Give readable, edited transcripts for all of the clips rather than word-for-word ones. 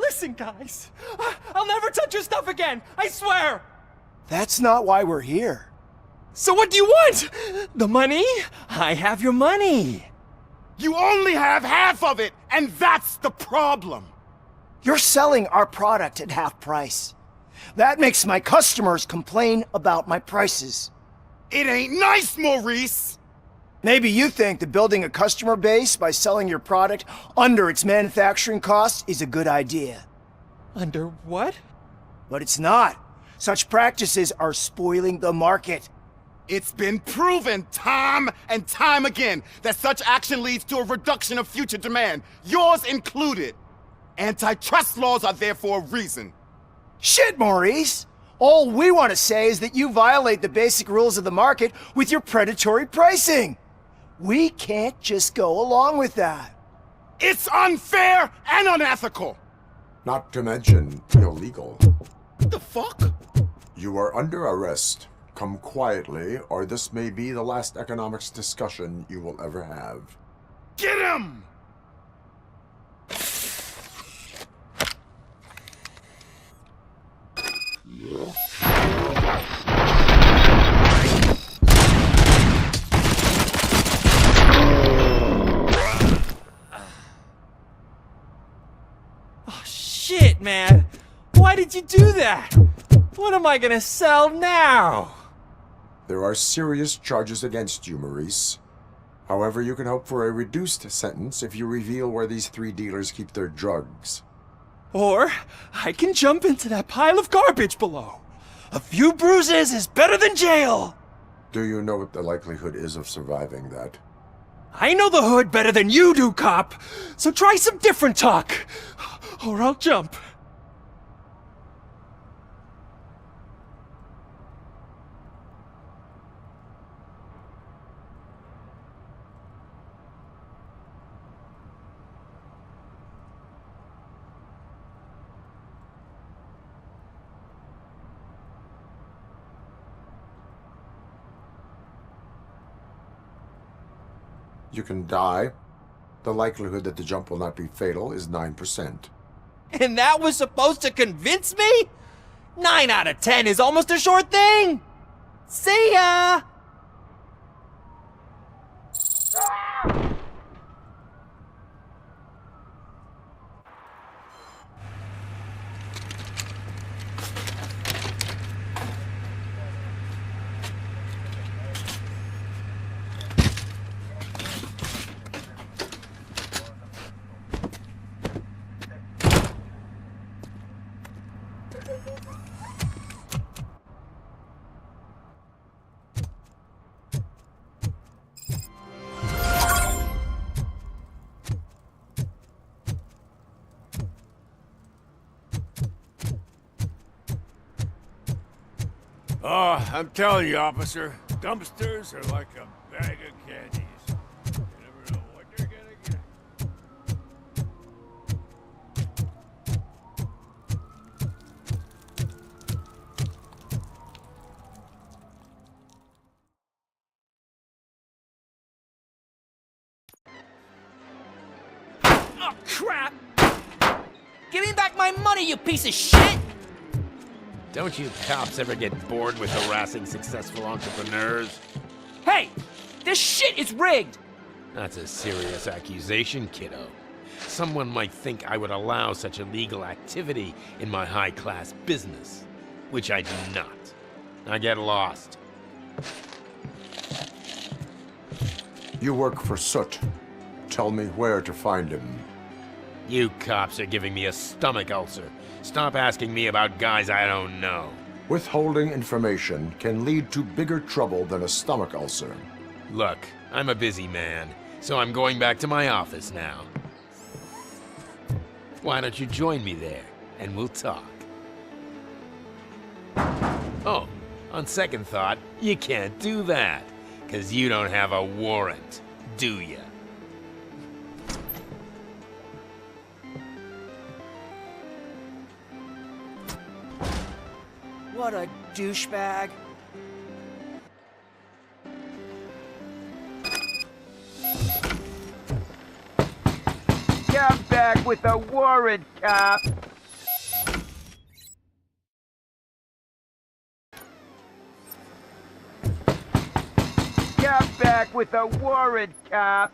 Listen, guys. I'll never touch your stuff again. I swear. That's not why we're here. So what do you want? The money? I have your money. You only have half of it, and that's the problem. You're selling our product at half price. That makes my customers complain about my prices. It ain't nice, Maurice! Maybe you think that building a customer base by selling your product under its manufacturing costs is a good idea. Under what? But it's not. Such practices are spoiling the market. It's been proven time and time again that such action leads to a reduction of future demand, yours included. Antitrust laws are there for a reason. Shit, Maurice! All we want to say is that you violate the basic rules of the market with your predatory pricing. We can't just go along with that. It's unfair and unethical! Not to mention illegal. What the fuck? You are under arrest. Come quietly, or this may be the last economics discussion you will ever have. Get him! Oh, shit, man. Why did you do that? What am I gonna sell now? There are serious charges against you, Maurice. However, you can hope for a reduced sentence if you reveal where these 3 dealers keep their drugs. Or I can jump into that pile of garbage below. A few bruises is better than jail. Do you know what the likelihood is of surviving that? I know the hood better than you do, cop. So try some different talk, or I'll jump. You can die. The likelihood that the jump will not be fatal is 9%. And that was supposed to convince me? 9 out of 10 is almost a sure thing! See ya! Oh, I'm telling you, officer, dumpsters are like a bag of candies. You never know what you're gonna get. Oh, crap! Give me back my money, you piece of shit! Don't you cops ever get bored with harassing successful entrepreneurs? Hey! This shit is rigged! That's a serious accusation, kiddo. Someone might think I would allow such illegal activity in my high-class business, which I do not. Now get lost. You work for Soot. Tell me where to find him. You cops are giving me a stomach ulcer. Stop asking me about guys I don't know. Withholding information can lead to bigger trouble than a stomach ulcer. Look, I'm a busy man, so I'm going back to my office now. Why don't you join me there, and we'll talk. Oh, on second thought, you can't do that, 'cause you don't have a warrant, do ya? What a douchebag. Come back with a warrant, cop. back with a warrant, cop.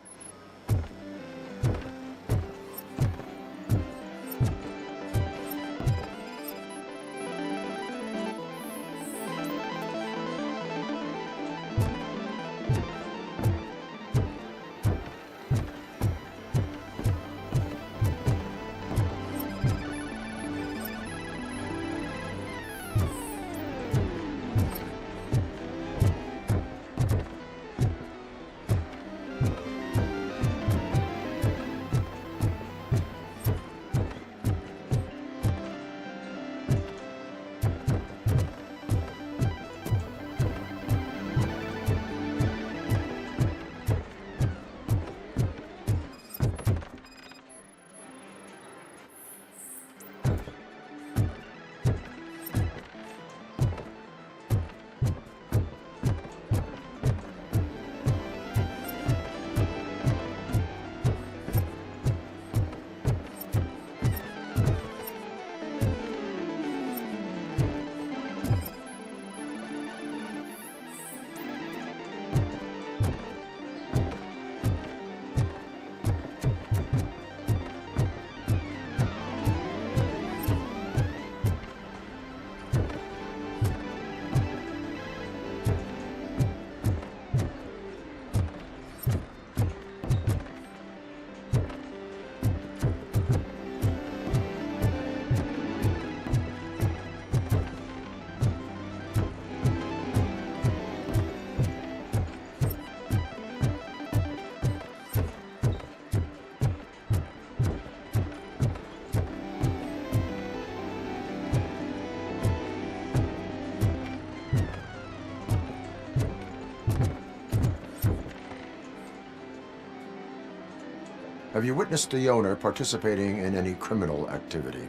Have you witnessed the owner participating in any criminal activity?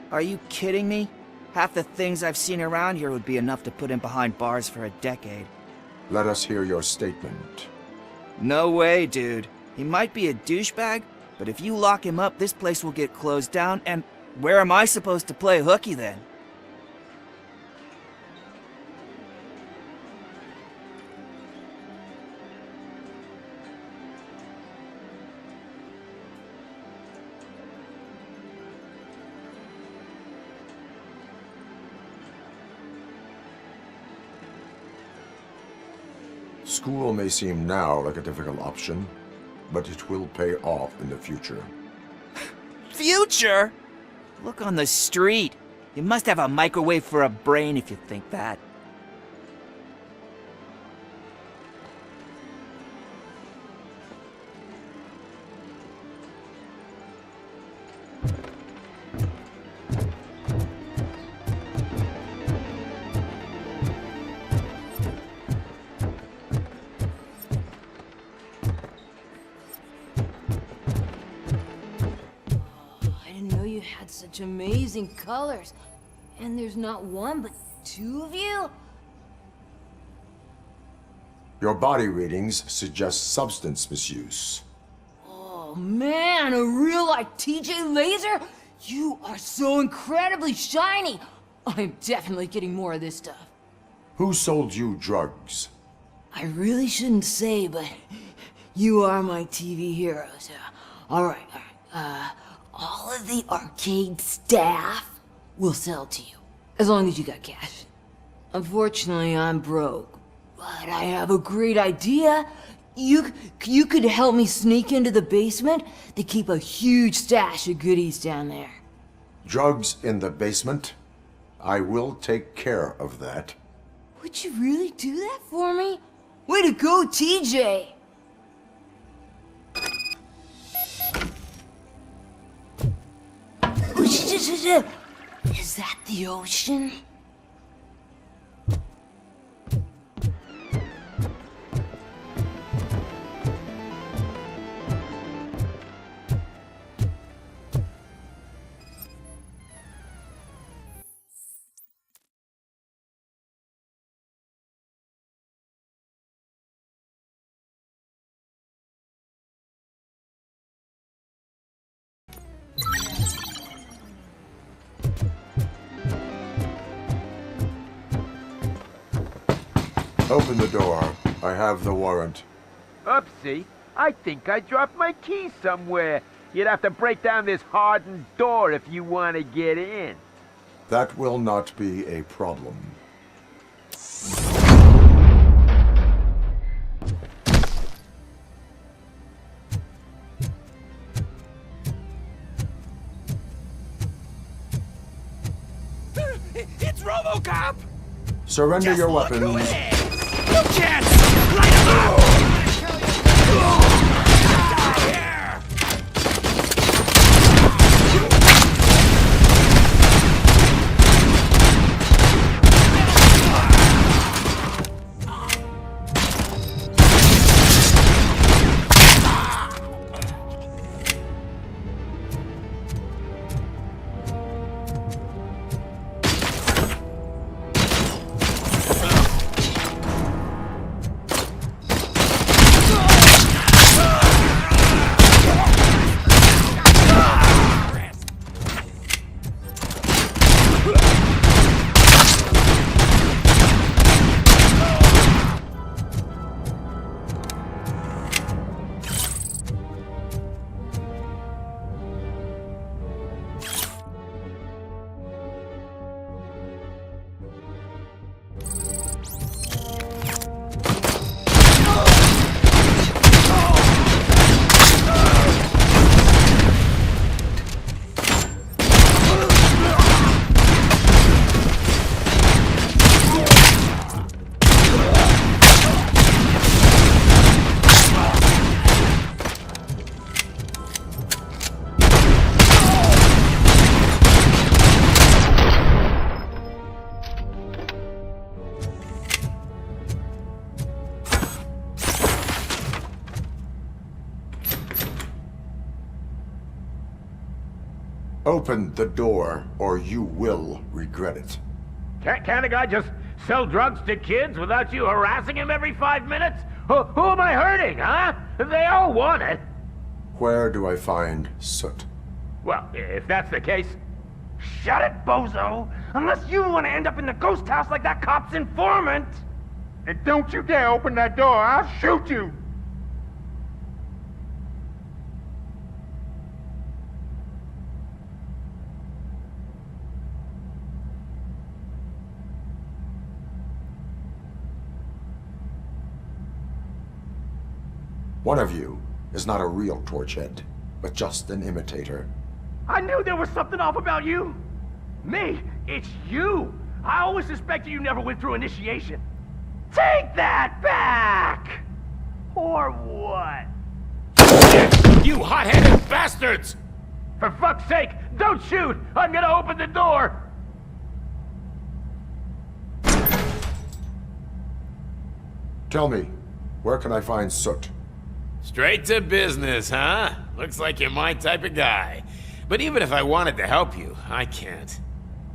Are you kidding me? Half the things I've seen around here would be enough to put him behind bars for a decade. Let us hear your statement. No way, dude. He might be a douchebag, but if you lock him up, this place will get closed down, and where am I supposed to play hooky then? School may seem now like a difficult option, but it will pay off in the future. Future? Look on the street. You must have a microwave for a brain if you think that. Such amazing colors. And there's not one, but two of you? Your body readings suggest substance misuse. Oh man, a real like TJ Laser? You are so incredibly shiny. I'm definitely getting more of this stuff. Who sold you drugs? I really shouldn't say, but you are my TV heroes. All right. All of the arcade staff will sell to you, as long as you got cash. Unfortunately, I'm broke, but I have a great idea. You could help me sneak into the basement. They keep a huge stash of goodies down there. Drugs in the basement? I will take care of that. Would you really do that for me? Way to go, TJ! Is that the ocean? Open the door. I have the warrant. Oopsie. I think I dropped my key somewhere. You'd have to break down this hardened door if you want to get in. That will not be a problem. It's Robocop! Surrender your weapons. You can't! Light him up! Die here! Open the door, or you will regret it. Can't a guy just sell drugs to kids without you harassing him every 5 minutes? Who am I hurting, huh? They all want it. Where do I find Soot? Well, if that's the case, shut it, bozo! Unless you want to end up in the ghost house like that cop's informant! And don't you dare open that door, I'll shoot you! One of you is not a real Torchhead, but just an imitator. I knew there was something off about you! Me? It's you! I always suspected you never went through initiation. Take that back! Or what? You hot-headed bastards! For fuck's sake, don't shoot! I'm gonna open the door! Tell me, where can I find Soot? Straight to business, huh? Looks like you're my type of guy. But even if I wanted to help you, I can't.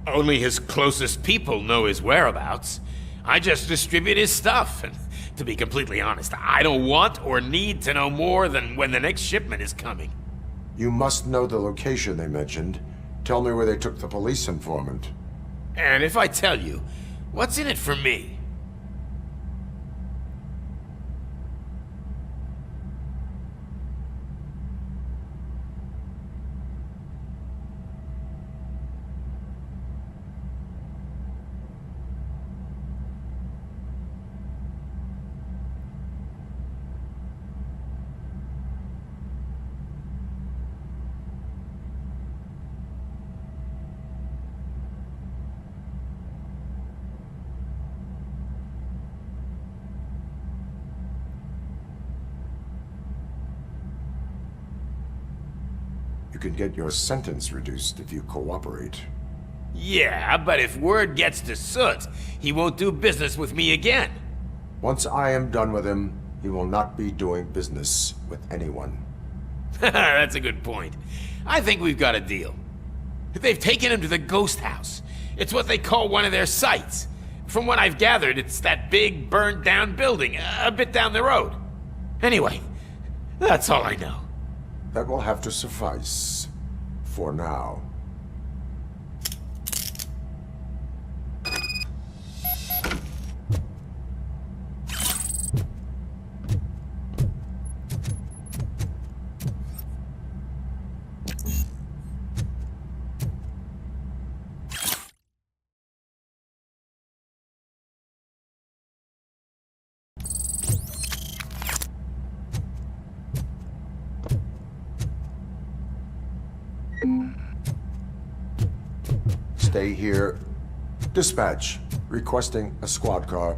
Only his closest people know his whereabouts. I just distribute his stuff, and to be completely honest, I don't want or need to know more than when the next shipment is coming. You must know the location they mentioned. Tell me where they took the police informant. And if I tell you, what's in it for me? You can get your sentence reduced if you cooperate. Yeah, but if word gets to Soot, he won't do business with me again. Once I am done with him, he will not be doing business with anyone. That's a good point. I think we've got a deal. They've taken him to the ghost house. It's what they call one of their sites. From what I've gathered, it's that big, burned-down building, a bit down the road. Anyway, that's all I know. That will have to suffice. For now. stay here. Dispatch, requesting a squad car.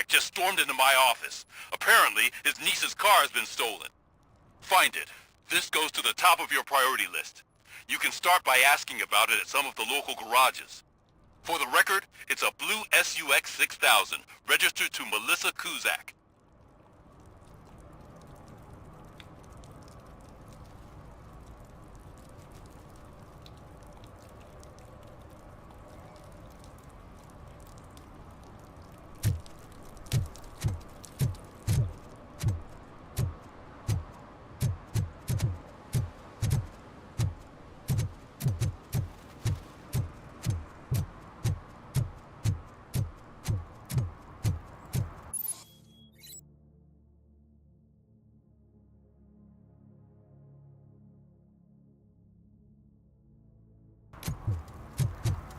Just stormed into my office. Apparently, his niece's car has been stolen. Find it. This goes to the top of your priority list. You can start by asking about it at some of the local garages. For the record, it's a blue SUX 6000, registered to Melissa Kuzak.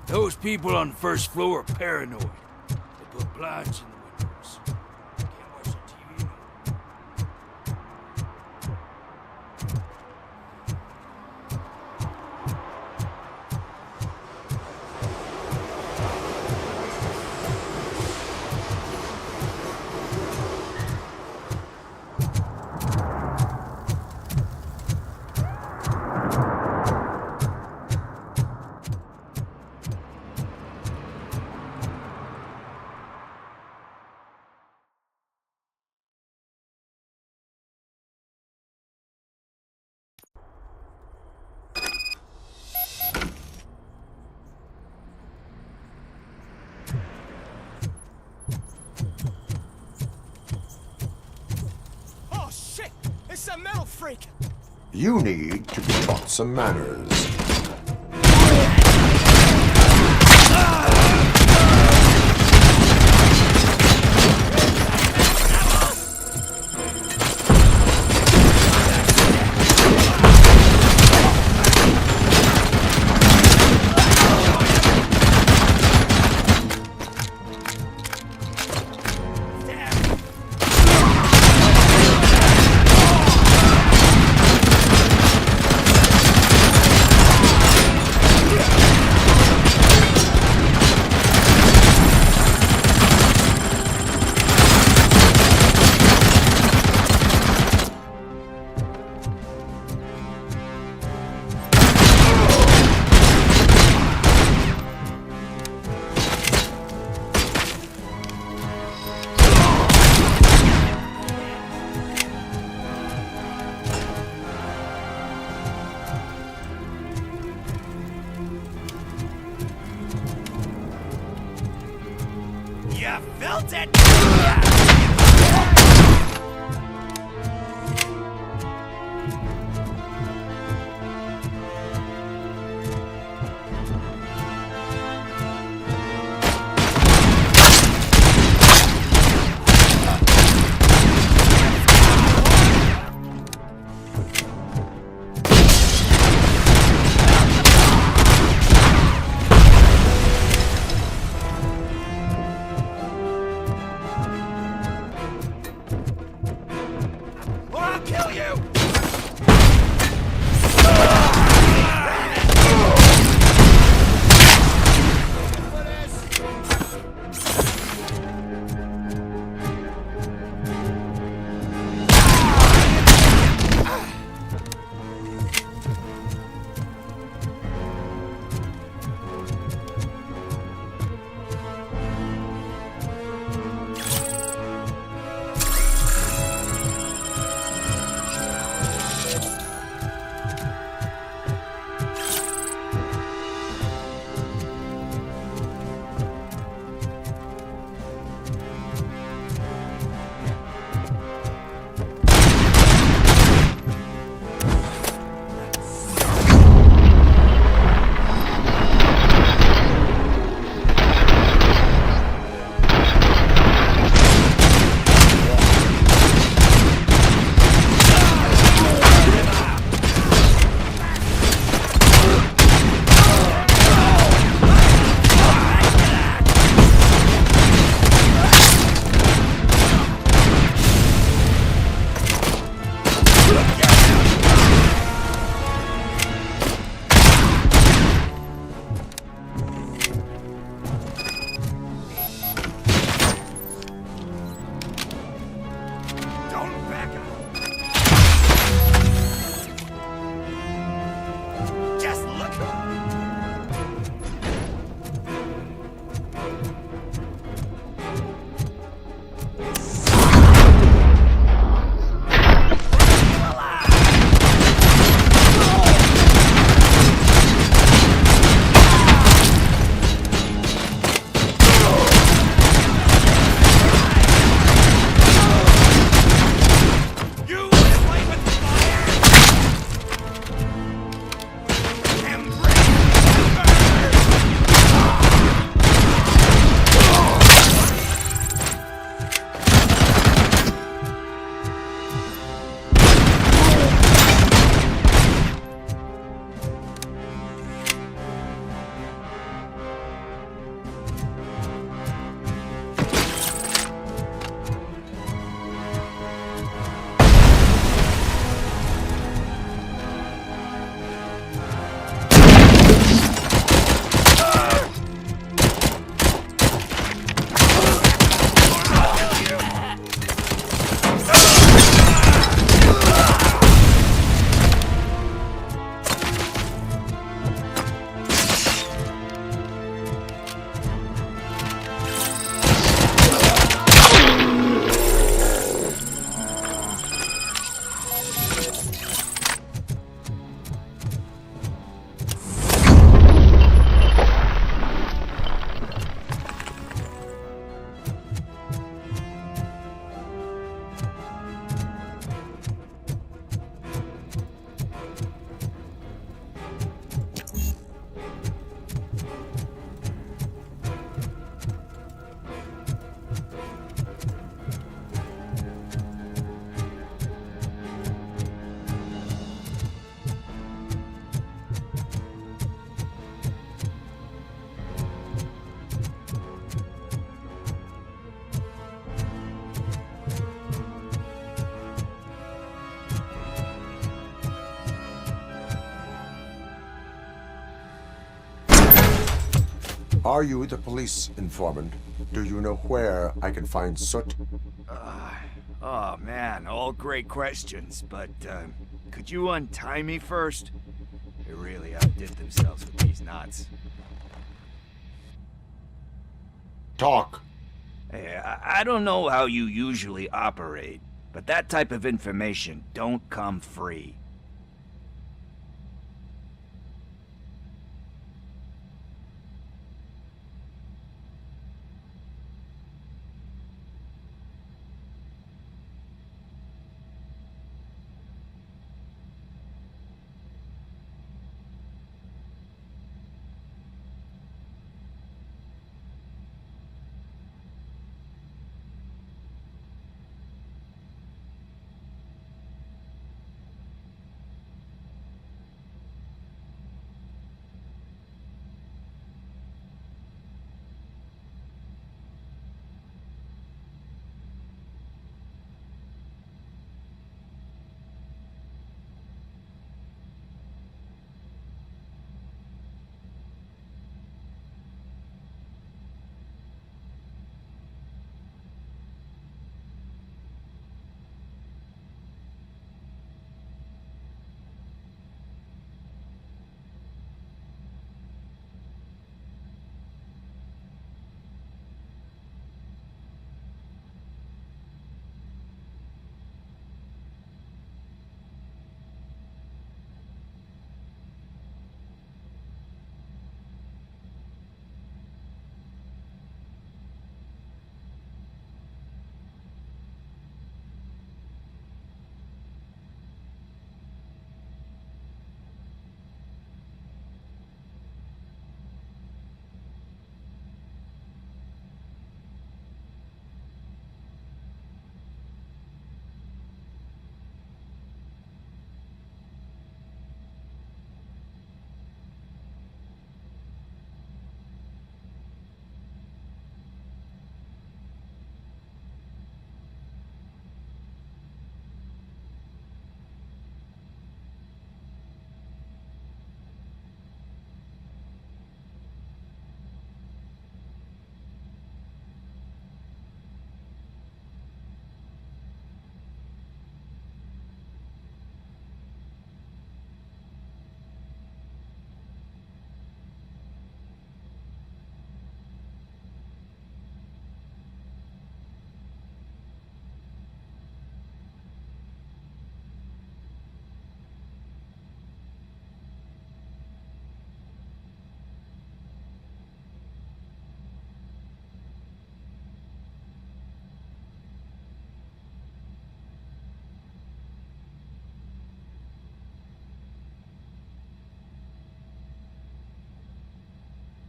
Those people on the first floor are paranoid. They put blinds in the windows. Can't watch the TV no more. It's a metal freak! You need to be taught some manners. You felt it! Are you the police informant? Do you know where I can find Soot? Oh man, all great questions, but could you untie me first? They really outdid themselves with these knots. Talk. Hey, I don't know how you usually operate, but that type of information don't come free.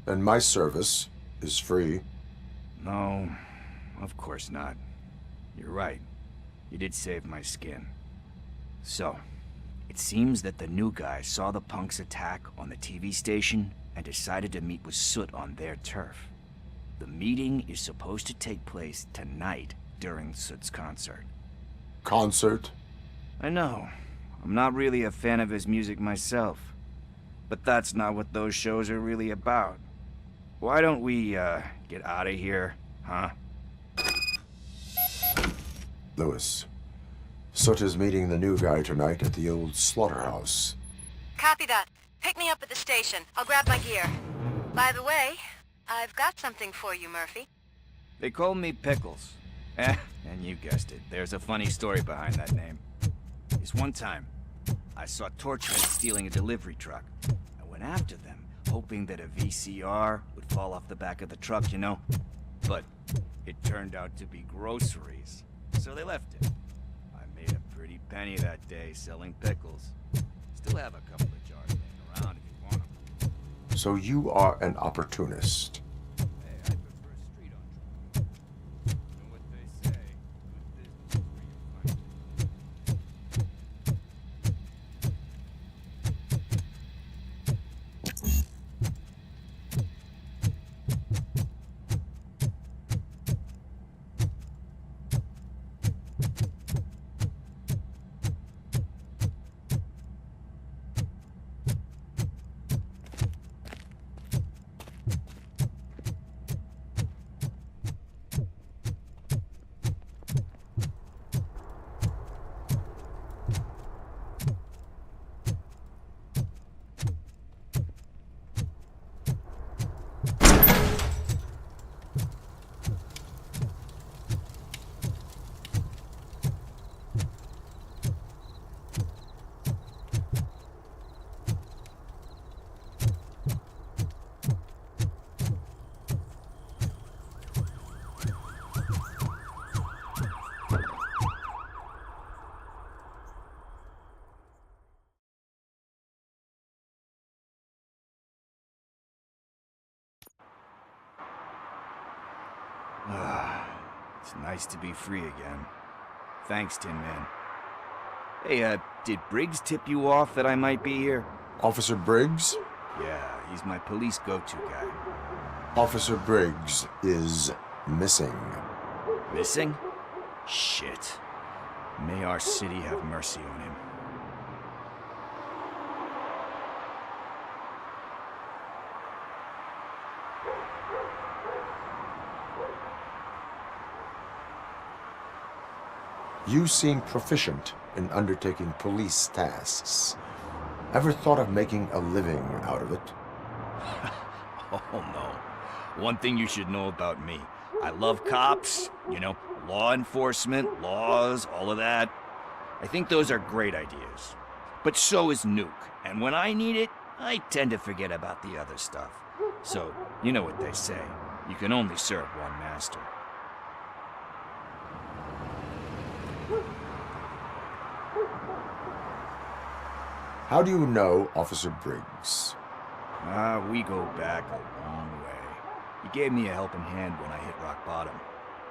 And my service is free. No, of course not. You're right. You did save my skin. So, it seems that the new guy saw the punks' attack on the TV station and decided to meet with Soot on their turf. The meeting is supposed to take place tonight during Soot's concert. Concert? I know. I'm not really a fan of his music myself. But that's not what those shows are really about. Why don't we, get out of here, huh? Lewis. Soot is meeting the new guy tonight at the old slaughterhouse. Copy that. Pick me up at the station. I'll grab my gear. By the way, I've got something for you, Murphy. They call me Pickles. And you guessed it, there's a funny story behind that name. This one time, I saw Torchman stealing a delivery truck. I went after them, hoping that a VCR would fall off the back of the truck, you know? But it turned out to be groceries, so they left it. I made a pretty penny that day selling pickles. Still have a couple of jars laying around if you want them. So you are an opportunist. Hey, I prefer street entrepreneur. You know what they say, good business is where you find it. It's nice to be free again. Thanks, Tin Man. Hey, did Briggs tip you off that I might be here? Officer Briggs? Yeah, he's my police go-to guy. Officer Briggs is missing. Missing? Shit. May our city have mercy on him. You seem proficient in undertaking police tasks. Ever thought of making a living out of it? Oh no. One thing you should know about me. I love cops, you know, law enforcement, laws, all of that. I think those are great ideas. But so is Nuke, and when I need it, I tend to forget about the other stuff. So, you know what they say. You can only serve one master. How do you know Officer Briggs? We go back a long way. He gave me a helping hand when I hit rock bottom.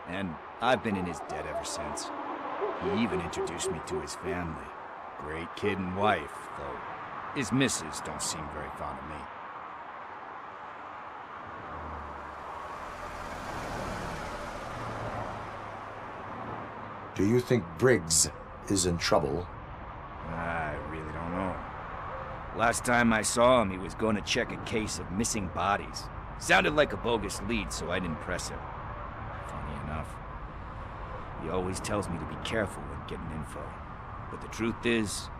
And I've been in his debt ever since. He even introduced me to his family. Great kid and wife, though his missus don't seem very fond of me. Do you think Briggs is in trouble? I really don't know. Last time I saw him, he was going to check a case of missing bodies. Sounded like a bogus lead, so I didn't press him. Funny enough. He always tells me to be careful when getting info. But the truth is,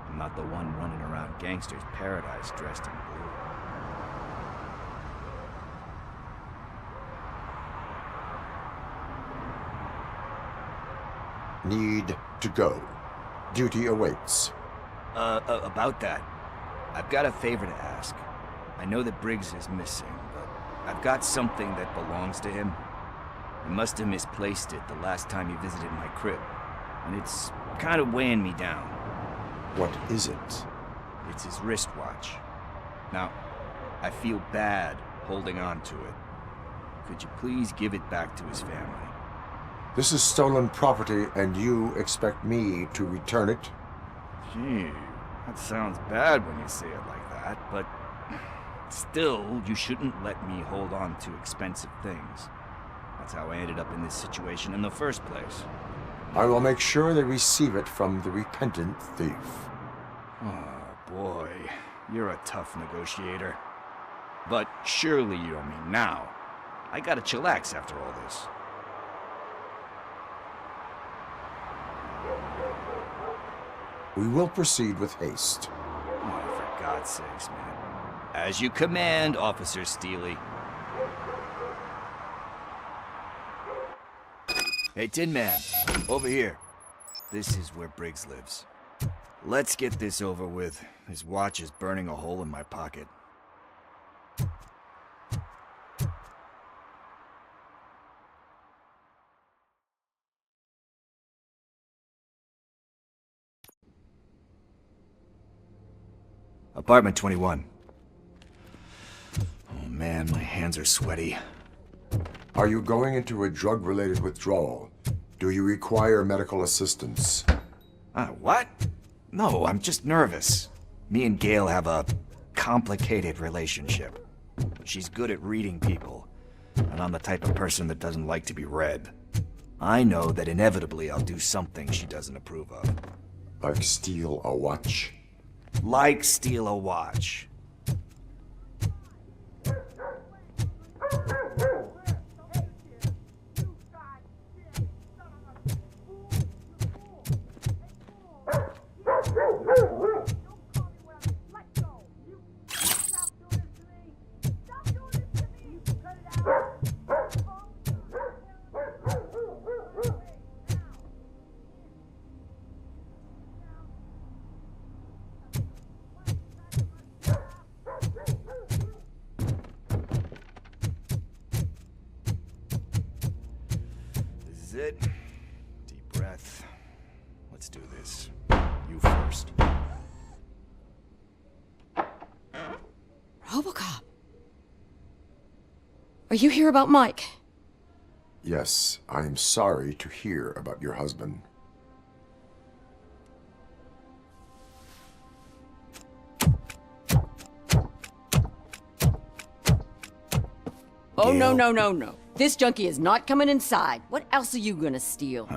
I'm not the one running around gangster's paradise dressed in blue. Need to go. Duty awaits. About that, I've got a favor to ask. I know that Briggs is missing, but I've got something that belongs to him. He must have misplaced it the last time he visited my crib, and it's kind of weighing me down. What is it? It's his wristwatch. Now, I feel bad holding on to it. Could you please give it back to his family? This is stolen property, and you expect me to return it? Gee, that sounds bad when you say it like that, but still, you shouldn't let me hold on to expensive things. That's how I ended up in this situation in the first place. I will make sure they receive it from the repentant thief. Oh, boy. You're a tough negotiator. But surely you don't mean now. I gotta chillax after all this. We will proceed with haste. Oh, for God's sakes, man. As you command, Officer Steely. Hey, Tin Man, over here. This is where Briggs lives. Let's get this over with. His watch is burning a hole in my pocket. Apartment 21. Oh man, my hands are sweaty. Are you going into a drug-related withdrawal? Do you require medical assistance? What? No, I'm just nervous. Me and Gail have a complicated relationship. She's good at reading people, and I'm the type of person that doesn't like to be read. I know that inevitably I'll do something she doesn't approve of. Like steal a watch? Like steal a watch. This is it. Deep breath. Let's do this. You first. Robocop. Are you here about Mike? Yes, I am sorry to hear about your husband. Oh, no, no, no, no. This junkie is not coming inside. What else are you gonna steal?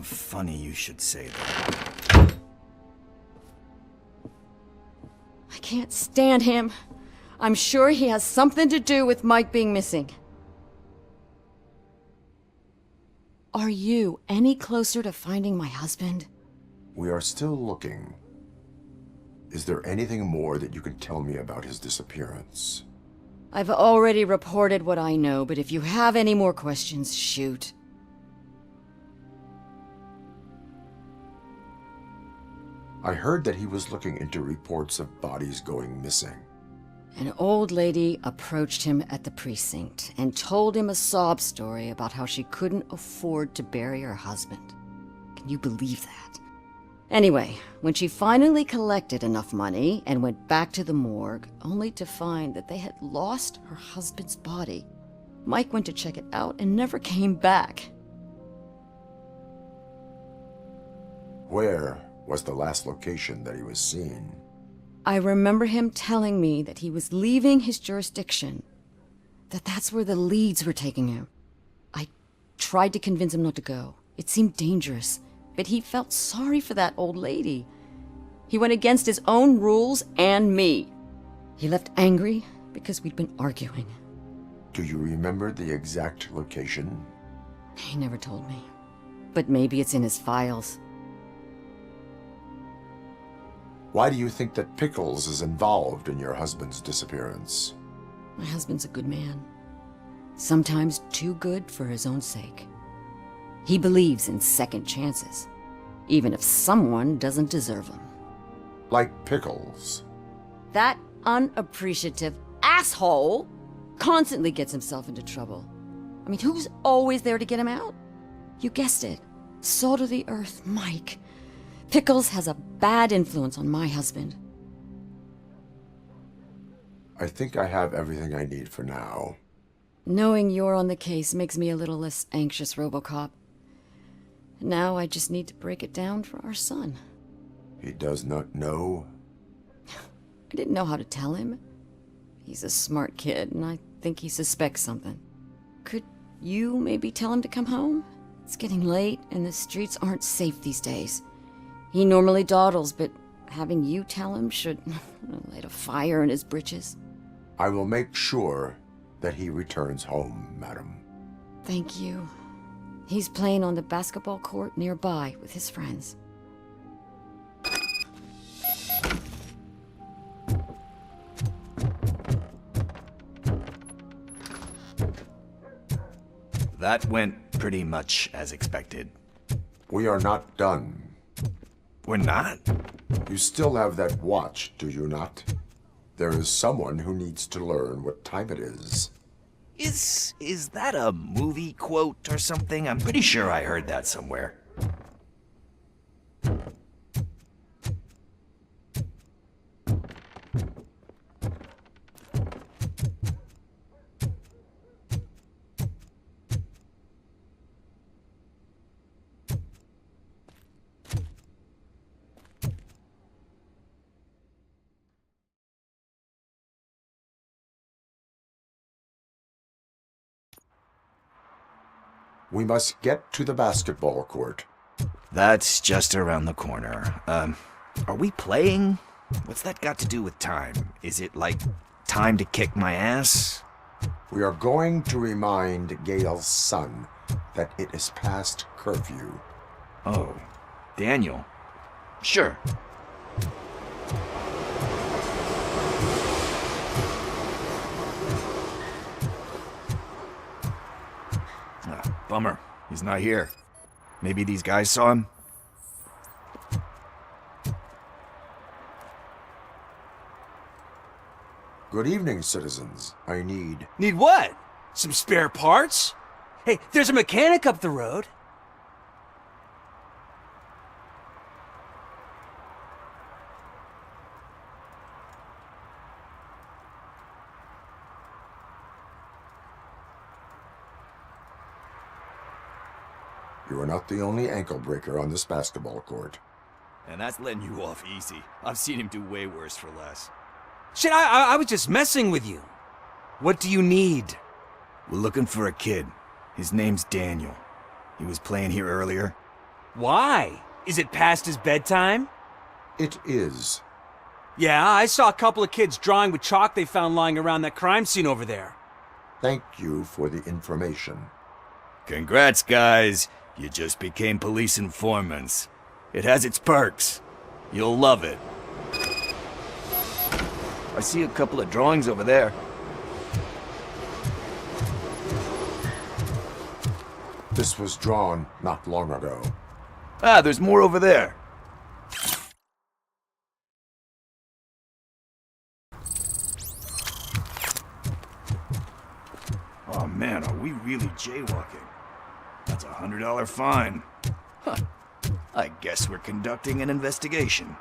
Funny you should say that. I can't stand him. I'm sure he has something to do with Mike being missing. Are you any closer to finding my husband? We are still looking. Is there anything more that you can tell me about his disappearance? I've already reported what I know, but if you have any more questions, shoot. I heard that he was looking into reports of bodies going missing. An old lady approached him at the precinct and told him a sob story about how she couldn't afford to bury her husband. Can you believe that? Anyway, when she finally collected enough money and went back to the morgue, only to find that they had lost her husband's body, Mike went to check it out and never came back. Where was the last location that he was seen? I remember him telling me that he was leaving his jurisdiction, that that's where the leads were taking him. I tried to convince him not to go. It seemed dangerous, but he felt sorry for that old lady. He went against his own rules and me. He left angry because we'd been arguing. Do you remember the exact location? He never told me, but maybe it's in his files. Why do you think that Pickles is involved in your husband's disappearance? My husband's a good man. Sometimes too good for his own sake. He believes in second chances, even if someone doesn't deserve them. Like Pickles. That unappreciative asshole constantly gets himself into trouble. I mean, who's always there to get him out? You guessed it. Salt of the earth, Mike. Pickles has a bad influence on my husband. I think I have everything I need for now. Knowing you're on the case makes me a little less anxious, Robocop. Now I just need to break it down for our son. He does not know? I didn't know how to tell him. He's a smart kid, and I think he suspects something. Could you maybe tell him to come home? It's getting late, and the streets aren't safe these days. He normally dawdles, but having you tell him should light a fire in his britches. I will make sure that he returns home, madam. Thank you. He's playing on the basketball court nearby with his friends. That went pretty much as expected. We are not done. We're not? You still have that watch, do you not? There is someone who needs to learn what time it is. Is that a movie quote or something? I'm pretty sure I heard that somewhere. We must get to the basketball court. That's just around the corner. Are we playing? What's that got to do with time? Is it like time to kick my ass? We are going to remind Gail's son that it is past curfew. Oh, Daniel. Sure. Bummer. He's not here. Maybe these guys saw him? Good evening, citizens. I need... Need what? Some spare parts? Hey, there's a mechanic up the road. You are not the only ankle breaker on this basketball court. And that's letting you off easy. I've seen him do way worse for less. Shit, I was just messing with you. What do you need? We're looking for a kid. His name's Daniel. He was playing here earlier. Why? Is it past his bedtime? It is. Yeah, I saw a couple of kids drawing with chalk they found lying around that crime scene over there. Thank you for the information. Congrats, guys. You just became police informants. It has its perks. You'll love it. I see a couple of drawings over there. This was drawn not long ago. Ah, there's more over there. Oh man, are we really jaywalking? That's a $100 fine. Huh. I guess we're conducting an investigation.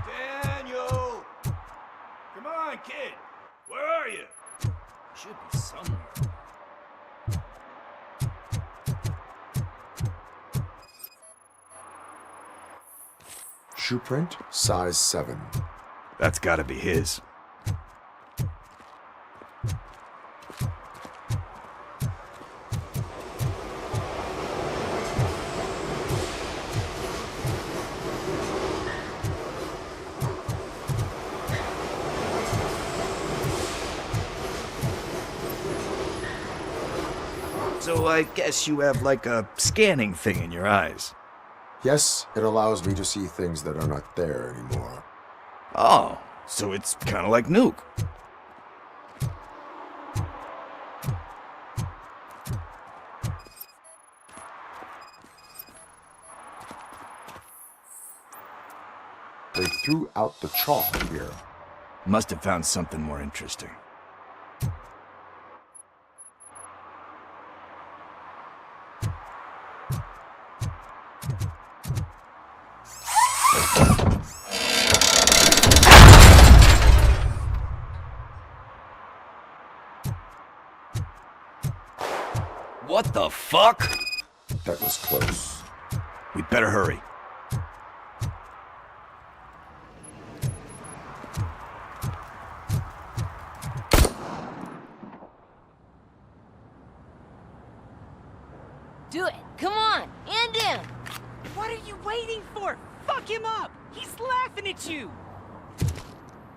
Daniel! Come on, kid! Where are you? Should be somewhere. Shoe print, size 7. That's gotta be his. So I guess you have like a scanning thing in your eyes. Yes, it allows me to see things that are not there anymore. Oh, so it's kind of like Nuke. They threw out the chalk here. Must have found something more interesting. What the fuck? That was close. We'd better hurry. Do it. Come on. End him. What are you waiting for? Fuck him up! He's laughing at you!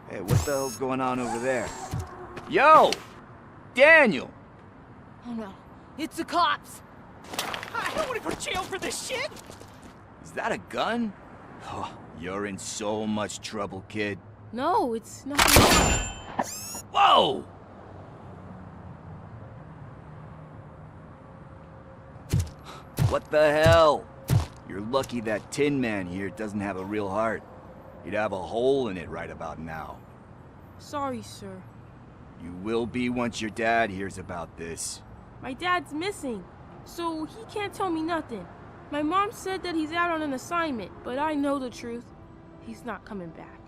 Hey, what the hell's going on over there? Yo! Daniel! Oh no. It's the cops. I don't want to go to jail for this shit! Is that a gun? Oh, you're in so much trouble, kid. No, it's not. Whoa! What the hell? You're lucky that Tin Man here doesn't have a real heart. He'd have a hole in it right about now. Sorry, sir. You will be once your dad hears about this. My dad's missing, so he can't tell me nothing. My mom said that he's out on an assignment, but I know the truth. He's not coming back.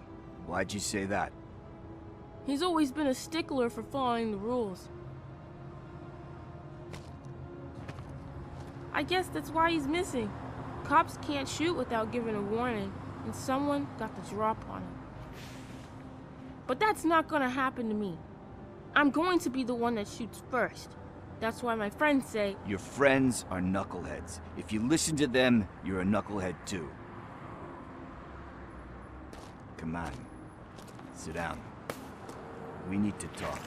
Why'd you say that? He's always been a stickler for following the rules. I guess that's why he's missing. Cops can't shoot without giving a warning, and someone got the drop on him. But that's not gonna happen to me. I'm going to be the one that shoots first. That's why my friends say... Your friends are knuckleheads. If you listen to them, you're a knucklehead too. Come on. Sit down. We need to talk.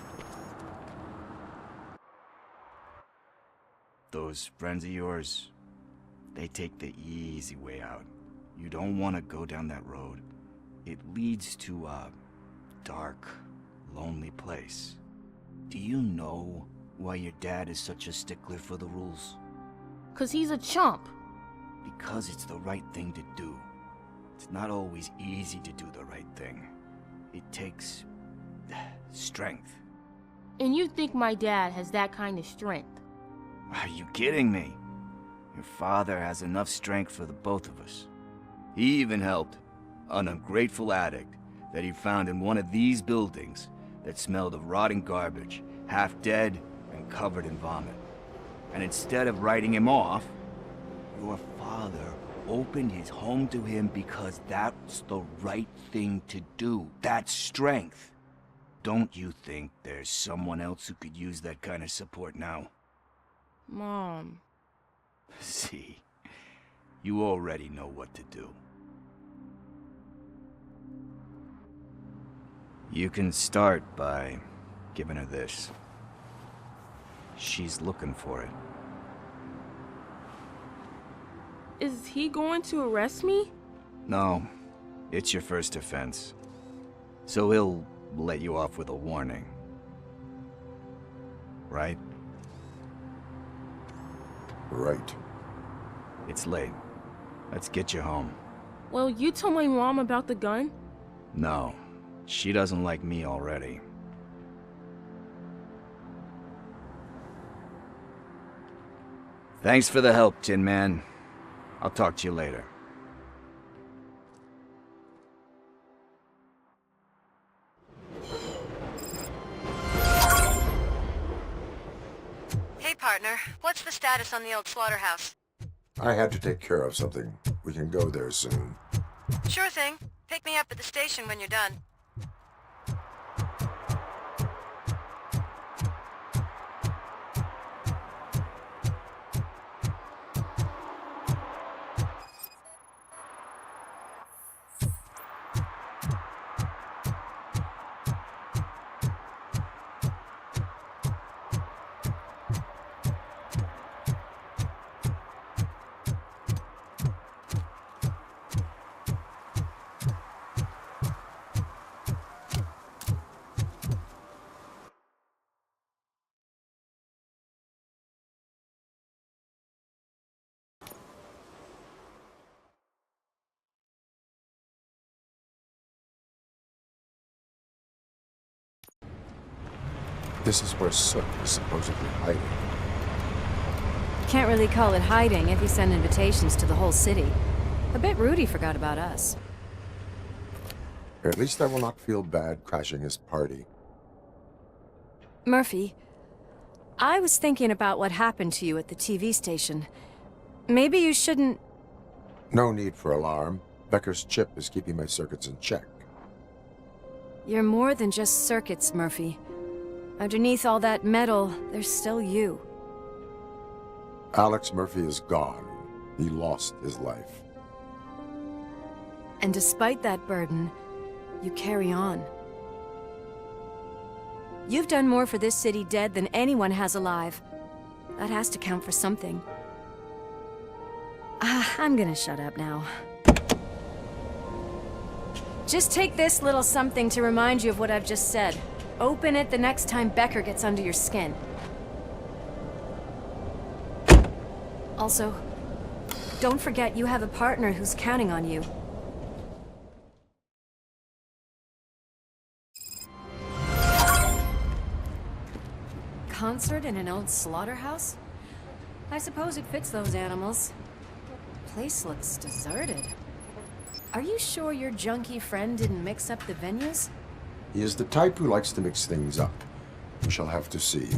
Those friends of yours, they take the easy way out. You don't want to go down that road. It leads to a dark, lonely place. Do you know why your dad is such a stickler for the rules? 'Cause he's a chump. Because it's the right thing to do. It's not always easy to do the right thing. It takes strength. And you think my dad has that kind of strength? Are you kidding me? Your father has enough strength for the both of us. He even helped an ungrateful addict that he found in one of these buildings that smelled of rotting garbage, half dead and covered in vomit. And instead of writing him off, your father opened his home to him because that's the right thing to do. That's strength. Don't you think there's someone else who could use that kind of support now? Mom. See, you already know what to do. You can start by giving her this. She's looking for it. Is he going to arrest me? No, it's your first offense. So he'll let you off with a warning. Right? Right. It's late. Let's get you home. Well, you told my mom about the gun? No, she doesn't like me already. Thanks for the help, Tin Man. I'll talk to you later. Hey, partner. What's the status on the old slaughterhouse? I had to take care of something. We can go there soon. Sure thing. Pick me up at the station when you're done. This is where Soot is supposedly hiding. Can't really call it hiding if you send invitations to the whole city. A bit rude he forgot about us. At least I will not feel bad crashing his party. Murphy, I was thinking about what happened to you at the TV station. Maybe you shouldn't... No need for alarm. Becker's chip is keeping my circuits in check. You're more than just circuits, Murphy. Underneath all that metal, there's still you. Alex Murphy is gone. He lost his life. And despite that burden, you carry on. You've done more for this city dead than anyone has alive. That has to count for something. I'm gonna shut up now. Just take this little something to remind you of what I've just said. Open it the next time Becker gets under your skin. Also, don't forget you have a partner who's counting on you. Concert in an old slaughterhouse? I suppose it fits those animals. Place looks deserted. Are you sure your junkie friend didn't mix up the venues? He is the type who likes to mix things up. We shall have to see.